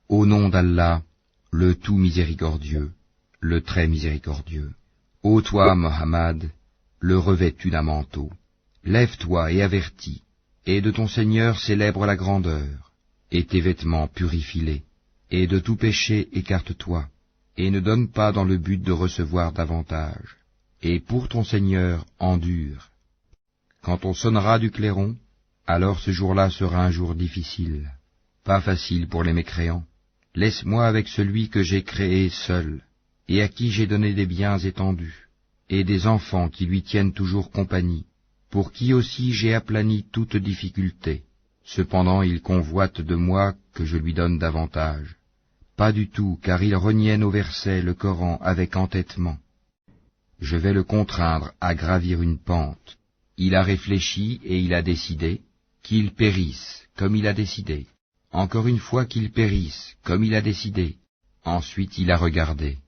Au nom d'Allah, le tout miséricordieux, le très miséricordieux. Ô toi, Mohammed, le revêtu d'un manteau, lève-toi et avertis, et de ton Seigneur célèbre la grandeur, et tes vêtements purifie-les, et de tout péché écarte-toi, et ne donne pas dans le but de recevoir davantage, et pour ton Seigneur endure. Quand on sonnera du clairon, alors ce jour-là sera un jour difficile, pas facile pour les mécréants. Laisse-moi avec celui que j'ai créé seul, et à qui j'ai donné des biens étendus, et des enfants qui lui tiennent toujours compagnie, pour qui aussi j'ai aplani toute difficulté. Cependant il convoite de moi que je lui donne davantage. Pas du tout, car il reniait nos versets, le Coran, avec entêtement. Je vais le contraindre à gravir une pente. Il a réfléchi et il a décidé qu'il périsse, comme il a décidé. Encore une fois qu'il périsse, comme il a décidé. Ensuite il a regardé,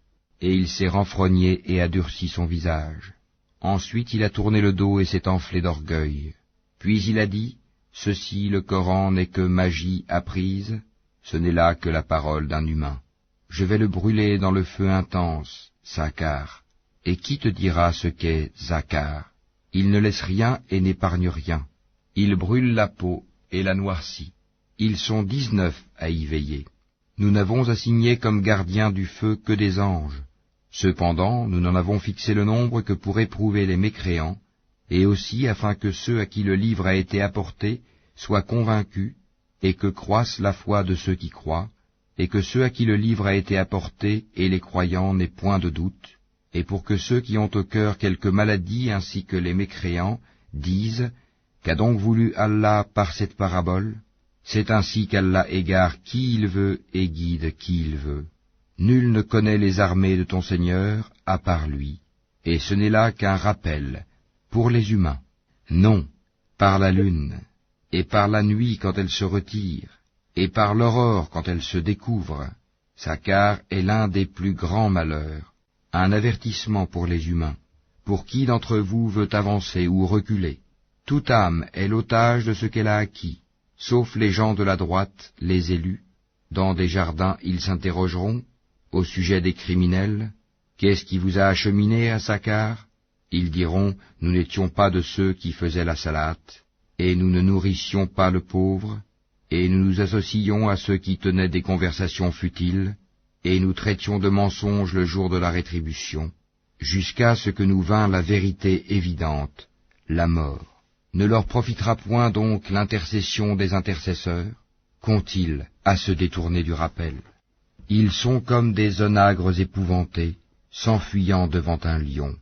et il s'est renfrogné et a durci son visage. Ensuite il a tourné le dos et s'est enflé d'orgueil. Puis il a dit, ceci, le Coran, n'est que magie apprise, ce n'est là que la parole d'un humain. Je vais le brûler dans le feu intense, Sakar. Et qui te dira ce qu'est Sakar? Il ne laisse rien et n'épargne rien. Il brûle la peau et la noircit. Ils sont 19 à y veiller. Nous n'avons assigné comme gardiens du feu que des anges. Cependant, nous n'en avons fixé le nombre que pour éprouver les mécréants, et aussi afin que ceux à qui le livre a été apporté soient convaincus, et que croisse la foi de ceux qui croient, et que ceux à qui le livre a été apporté et les croyants n'aient point de doute, et pour que ceux qui ont au cœur quelque maladie ainsi que les mécréants disent, qu'a donc voulu Allah par cette parabole? C'est ainsi qu'Allah égare qui il veut et guide qui il veut. Nul ne connaît les armées de ton Seigneur à part lui, et ce n'est là qu'un rappel pour les humains. Non, par la lune, et par la nuit quand elle se retire, et par l'aurore quand elle se découvre, Sakar est l'un des plus grands malheurs, un avertissement pour les humains. Pour qui d'entre vous veut avancer ou reculer? Toute âme est l'otage de ce qu'elle a acquis, sauf les gens de la droite, les élus. Dans des jardins ils s'interrogeront, au sujet des criminels, qu'est-ce qui vous a acheminé à Sakar? Ils diront, nous n'étions pas de ceux qui faisaient la salate, et nous ne nourrissions pas le pauvre, et nous nous associons à ceux qui tenaient des conversations futiles, et nous traitions de mensonges le jour de la rétribution, jusqu'à ce que nous vînt la vérité évidente, la mort. Ne leur profitera point donc l'intercession des intercesseurs? Qu'ont-ils à se détourner du rappel? Ils sont comme des onagres épouvantés, s'enfuyant devant un lion.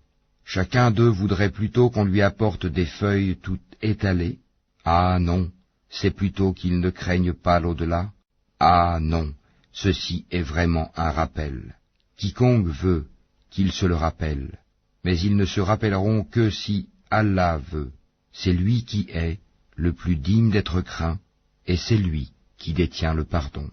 Chacun d'eux voudrait plutôt qu'on lui apporte des feuilles toutes étalées. Ah non, c'est plutôt qu'ils ne craignent pas l'au-delà. Ah non, ceci est vraiment un rappel. Quiconque veut qu'il se le rappelle, mais ils ne se rappelleront que si Allah veut. C'est lui qui est le plus digne d'être craint, et c'est lui qui détient le pardon.